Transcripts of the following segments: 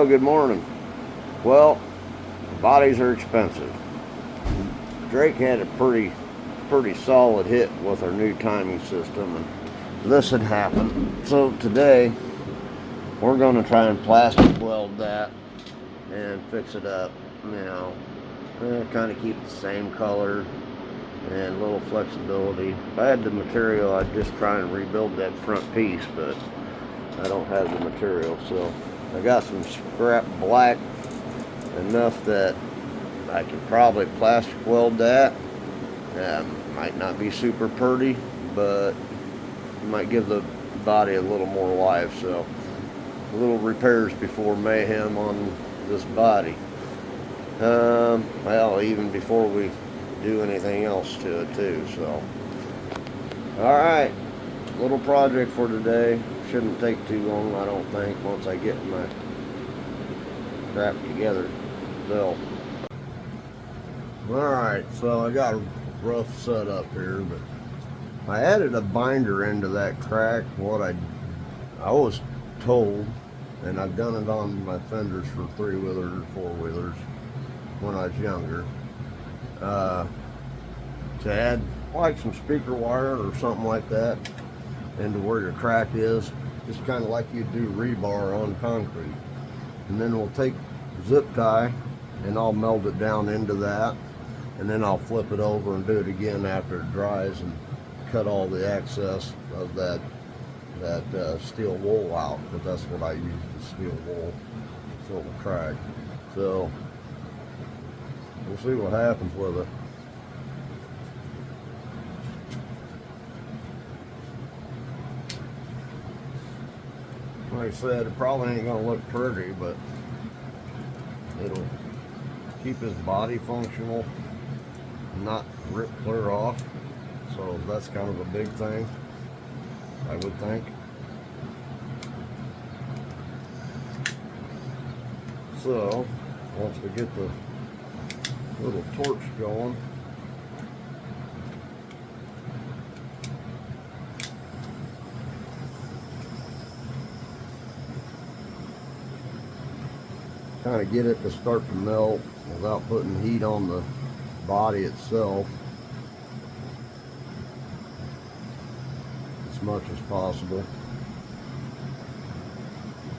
Well, good morning. Well, bodies are expensive. Drake had a pretty solid hit with our new timing system, and this had happened. So today we're going to try and plastic weld that and fix it up. Kind of keep the same color and a little flexibility. If I had the material, I'd just try and rebuild that front piece, but I don't have the material, so I got some scrap black, enough that I can probably plastic weld that. Might not be super pretty, but might give the body a little more life. So little repairs before mayhem on this body. Well, even before we do anything else to it too. So all right, little project for today. Shouldn't take too long, I don't think, once I get my crap together. So alright, so I got a rough setup here, but I added a binder into that crack. What I was told, and I've done it on my fenders for 3-wheelers and 4-wheelers when I was younger, to add like some speaker wire or something like that into where your crack is, just kind of like you do rebar on concrete. And then we'll take zip tie and I'll meld it down into that, and then I'll flip it over and do it again after it dries and cut all the excess of that steel wool out, because that's what I use, the steel wool to fill the crack. So we'll see what happens with it. Like I said, it probably ain't gonna look pretty, but it'll keep his body functional, not rip clear off. So that's kind of a big thing, I would think. So once we get the little torch going, kind of get it to start to melt without putting heat on the body itself as much as possible.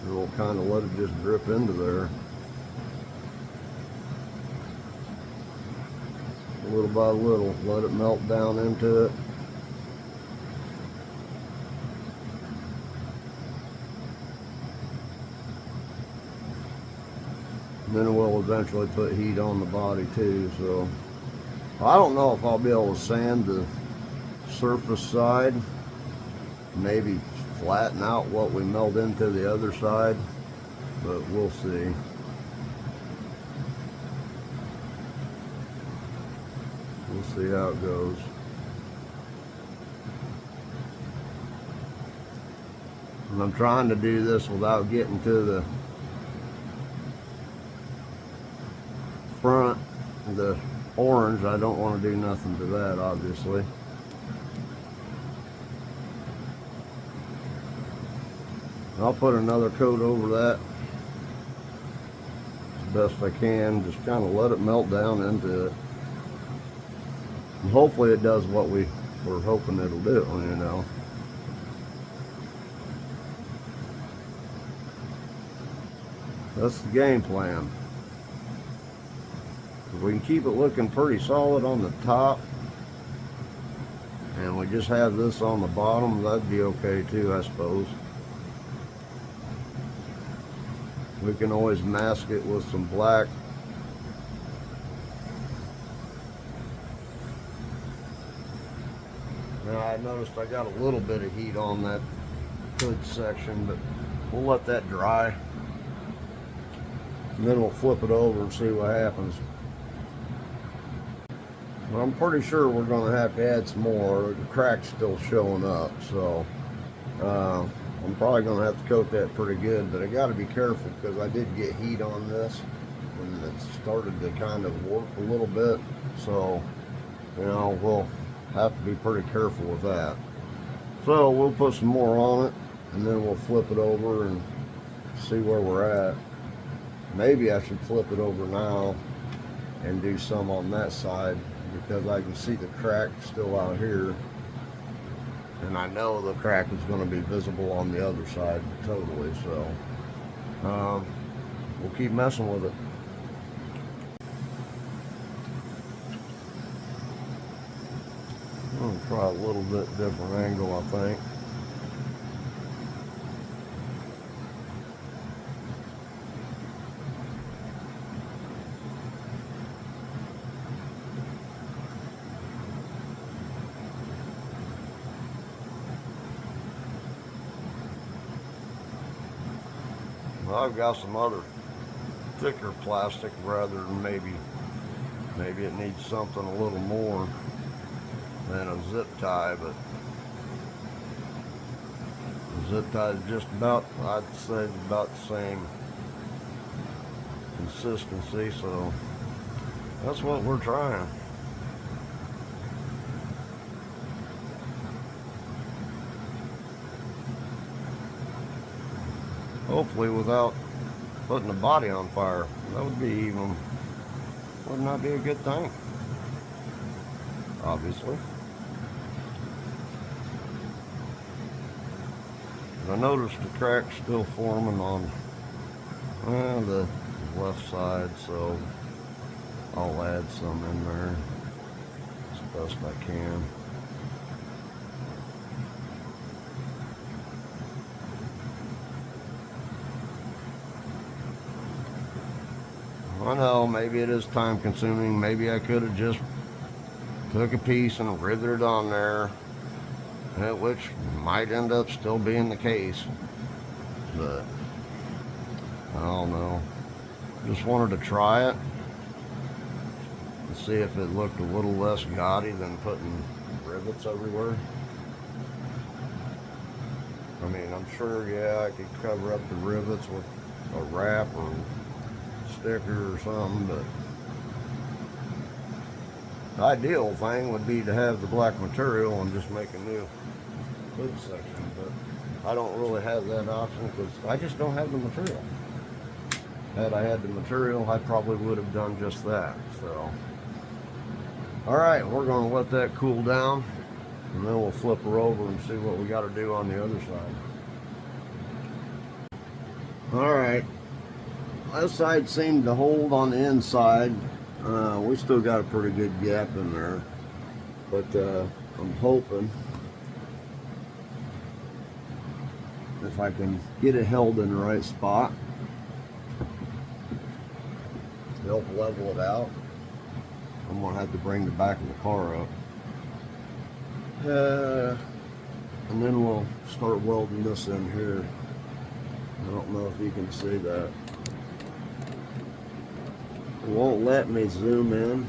We'll kind of let it just drip into there little by little, let it melt down into it. And then we'll eventually put heat on the body too. So I don't know if I'll be able to sand the surface side, maybe flatten out what we meld into the other side, but we'll see. We'll see how it goes. And I'm trying to do this without getting to the front, the orange. I don't want to do nothing to that, obviously. I'll put another coat over that as best I can, just kind of let it melt down into it. And hopefully it does what we're hoping it'll do, you know. That's the game plan. If we can keep it looking pretty solid on the top, and we just have this on the bottom, that'd be okay too, I suppose. We can always mask it with some black. Now I noticed I got a little bit of heat on that hood section, but we'll let that dry. And then we'll flip it over and see what happens. Well, I'm pretty sure we're going to have to add some more. The crack's still showing up, so I'm probably going to have to coat that pretty good. But I got to be careful because I did get heat on this when it started to kind of warp a little bit. So, you know, we'll have to be pretty careful with that. So we'll put some more on it, and then we'll flip it over and see where we're at. maybe I should flip it over now and do some on that side, because I can see the crack still out here, and I know the crack is going to be visible on the other side totally. So we'll keep messing with it. I'm going to try a little bit different angle, I think. Well, I've got some other thicker plastic, rather than maybe it needs something a little more than a zip tie, but the zip tie is just about, I'd say, about the same consistency, so that's what we're trying. Hopefully without putting the body on fire. That would not be a good thing, obviously. I noticed the crack's still forming on the left side, so I'll add some in there as best I can. I know, maybe it is time consuming. Maybe I could have just took a piece and riveted it on there, which might end up still being the case, but I don't know. Just wanted to try it and see if it looked a little less gaudy than putting rivets everywhere. I mean, I'm sure, yeah, I could cover up the rivets with a wrap or sticker or something, but the ideal thing would be to have the black material and just make a new hood section, but I don't really have that option because I just don't have the material. Had I had the material, I probably would have done just that. So alright, we're going to let that cool down, and then we'll flip her over and see what we got to do on the other side. Alright, that side seemed to hold on the inside. We still got a pretty good gap in there, but I'm hoping if I can get it held in the right spot, help level it out. I'm gonna have to bring the back of the car up, and then we'll start welding this in here. I don't know if you can see that. It won't let me zoom in.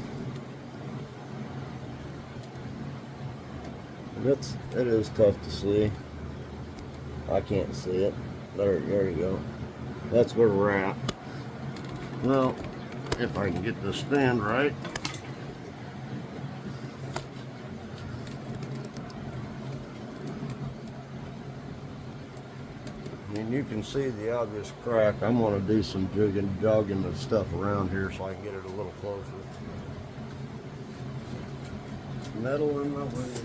It is tough to see. I can't see it. There you go. That's where we're at. Well, if I can get this stand right. I mean, you can see the obvious crack. I'm going to do some jogging the stuff around here so I can get it a little closer. Metal in my way.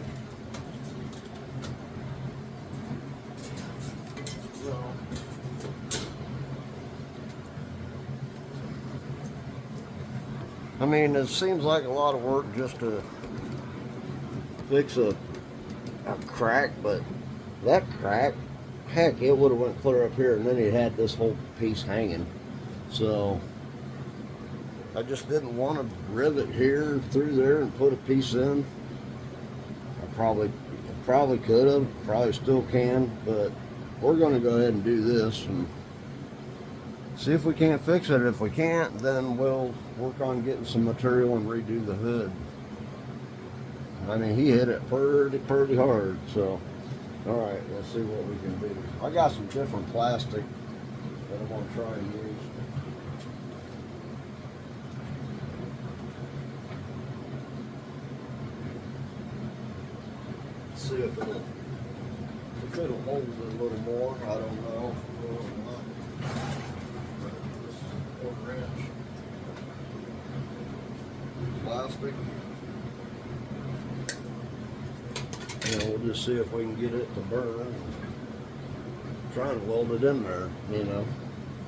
I mean, it seems like a lot of work just to fix a crack, but that crack, heck, it would have went clear up here, and then he had this whole piece hanging. So I just didn't want to rivet here through there and put a piece in. I probably could have, probably still can, but we're going to go ahead and do this and see if we can't fix it. If we can't, then we'll work on getting some material and redo the hood. I mean, he hit it pretty hard, so alright, let's see what we can do. I got some different plastic that I'm going to try and use. Let's see if it'll hold it a little more. I don't know. wrench. Plastic. And we'll just see if we can get it to burn. Try and weld it in there, you know.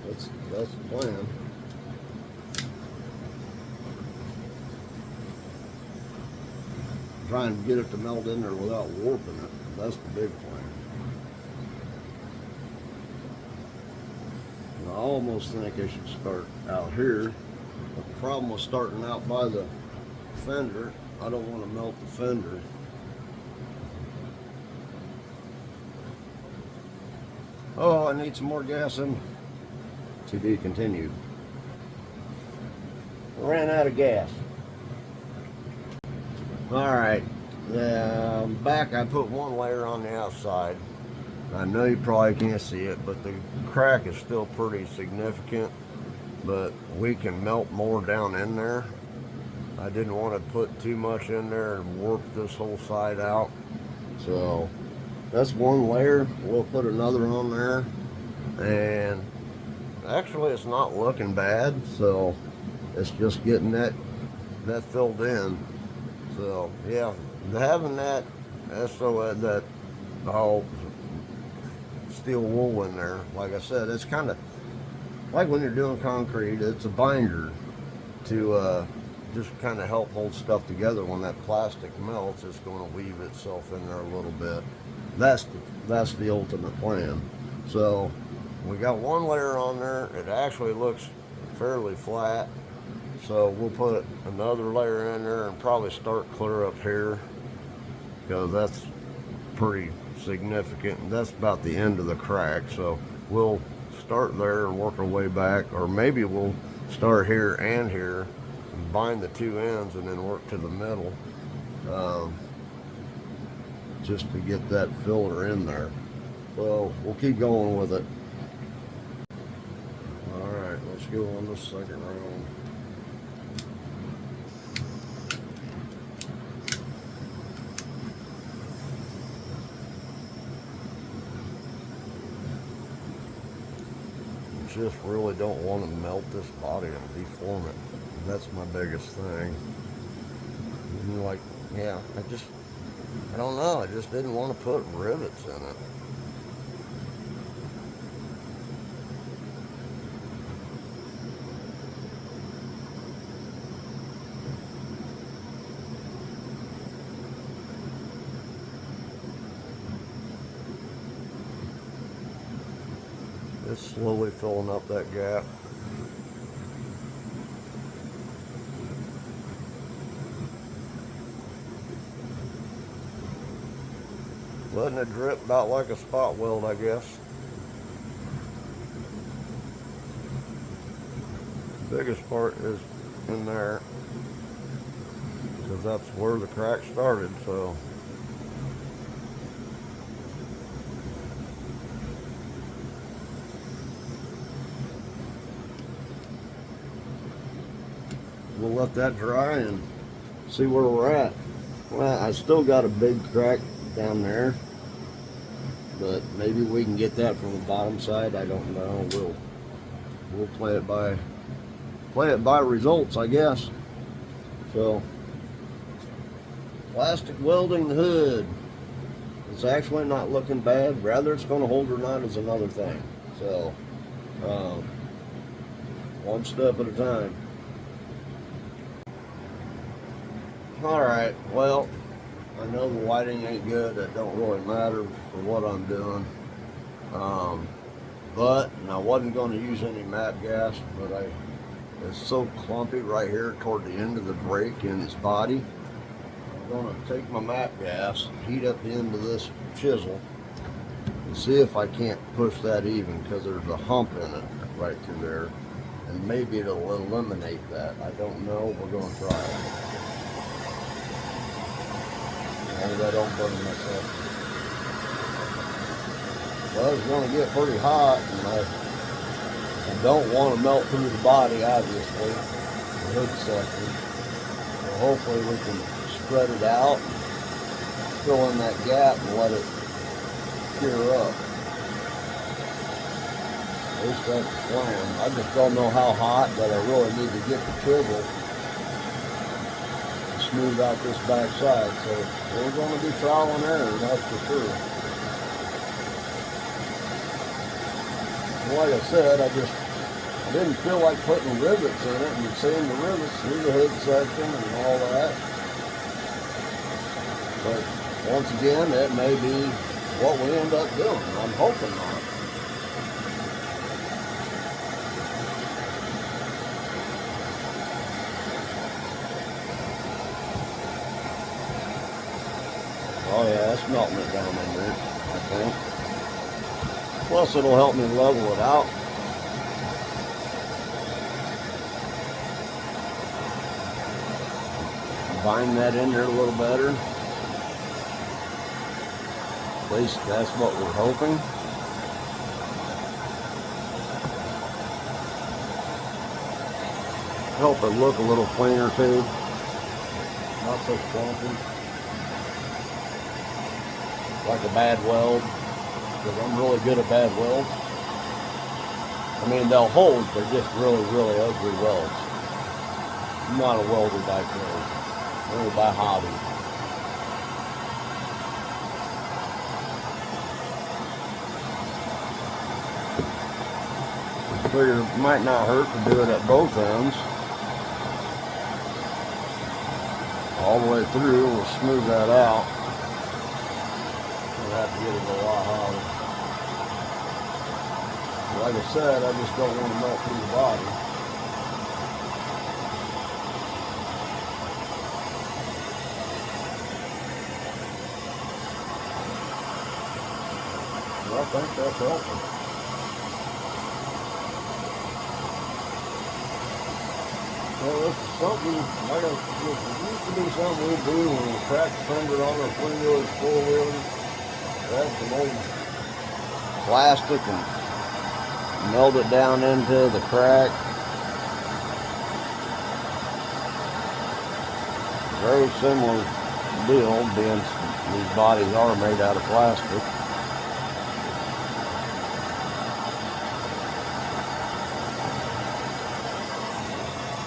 That's the plan. Try and get it to melt in there without warping it. That's the big plan. And I almost think I should start out here. But the problem with starting out by the fender, I don't want to melt the fender. Oh, I need some more gas in. To be continued. Ran out of gas. Alright, back I put one layer on the outside. I know you probably can't see it, but the crack is still pretty significant, but we can melt more down in there. I didn't want to put too much in there and warp this whole side out. So that's one layer. We'll put another on there, and actually it's not looking bad, so it's just getting that filled in. So yeah, having that that steel wool in there, like I said, it's kind of like when you're doing concrete. It's a binder to just kind of help hold stuff together. When that plastic melts, it's going to weave itself in there a little bit. That's the ultimate plan. So we got one layer on there. It actually looks fairly flat. So we'll put another layer in there and probably start clear up here, because that's pretty significant. And that's about the end of the crack. So we'll start there and work our way back, or maybe we'll start here and here and bind the two ends and then work to the middle, just to get that filler in there. So we'll keep going with it. All right, let's go on this second round. Just really don't want to melt this body and deform it. That's my biggest thing. And like, yeah, I don't know, I just didn't want to put rivets in it. It's slowly filling up that gap. Letting it drip about like a spot weld, I guess. The biggest part is in there, because that's where the crack started. So we'll let that dry and see where we're at. Well, I still got a big crack down there, but maybe we can get that from the bottom side. I don't know. We'll play it by results, I guess. So plastic welding the hood. It's actually not looking bad. Whether it's going to hold or not is another thing. So one step at a time. Alright, well, I know the lighting ain't good. That don't really matter for what I'm doing. But, and I wasn't going to use any matte gas, but it's so clumpy right here toward the end of the brake in its body. I'm going to take my matte gas, heat up the end of this chisel, and see if I can't push that even, because there's a hump in it right through there. And maybe it'll eliminate that. I don't know. We're going to try it. Maybe I don't burn myself. Well, it's going to get pretty hot, and I don't want to melt through the body, obviously, the hood section. So hopefully we can spread it out, fill in that gap, and let it cure up. At least that's the plan. I just don't know how hot, but I really need to get the chisel to smooth out this back side. So we're going to be trial and error, that's for sure. Like I said, I didn't feel like putting rivets in it and seeing the rivets through the hood section and all that. But once again, it may be what we end up doing. I'm hoping not. Oh yeah, it's melting it down in there, I think. Plus it'll help me level it out. Bind that in there a little better. At least that's what we're hoping. Help it look a little cleaner too. Not so clumpy. Like a bad weld. Because I'm really good at bad welds. I mean, they'll hold, they're just really, really ugly welds. I'm not a welder by trade. Only by hobby. Figure it might not hurt to do it at both ends. All the way through, we'll smooth that out. We'll have to get it a lot hotter. Like I said, I just don't want to melt through the body. I think that's helping. Well, this is something, like this used to be something we do when we crack the fender on our three-wheelers, four-wheelers. Grab some old plastic and melt it down into the crack. Very similar deal, being these bodies are made out of plastic.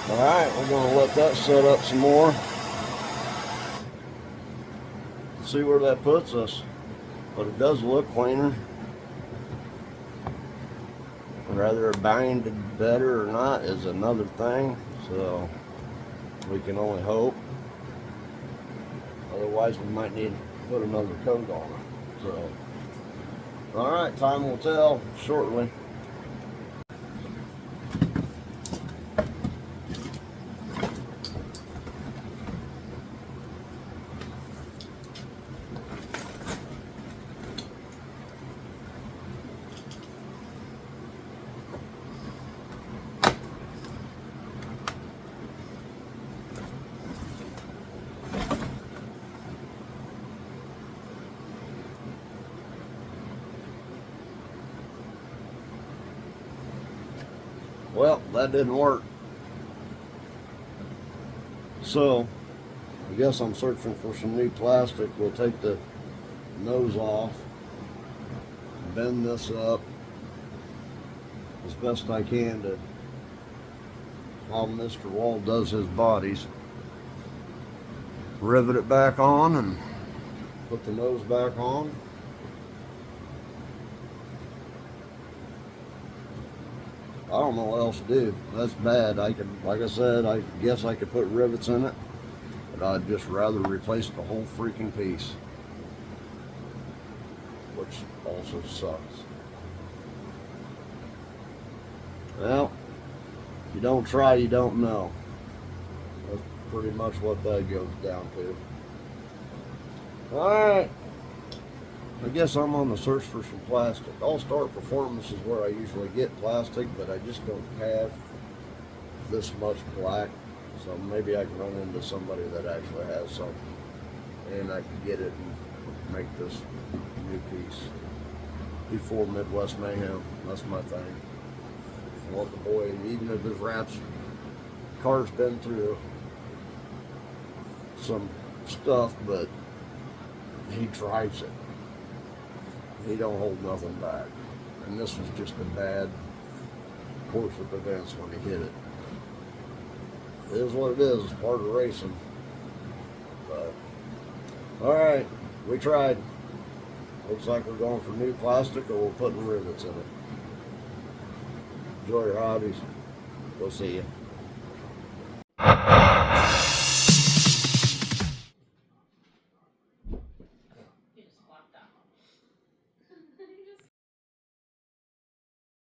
Alright, we're going to let that set up some more. See where that puts us. But it does look cleaner. Whether it binded better or not is another thing. So we can only hope. Otherwise we might need to put another coat on it. So alright, time will tell shortly. Well, that didn't work. So, I guess I'm searching for some new plastic. We'll take the nose off, bend this up as best I can to how Mr. Wall does his bodies. Rivet it back on and put the nose back on. I don't know what else to do. That's bad. I could, like I said, I guess I could put rivets in it, but I'd just rather replace the whole freaking piece, which also sucks. Well, if you don't try, you don't know. That's pretty much what that goes down to. Alright, I guess I'm on the search for some plastic. All-Star Performance is where I usually get plastic, but I just don't have this much black. So maybe I can run into somebody that actually has some, and I can get it and make this new piece before Midwest Mayhem. That's my thing. I want the boy, even if his car's been through some stuff, but he drives it. He don't hold nothing back. And this was just a bad course with events when he hit it. It is what it is. It's part of racing. But all right, we tried. Looks like we're going for new plastic, or we're putting rivets in it. Enjoy your hobbies. We'll see you.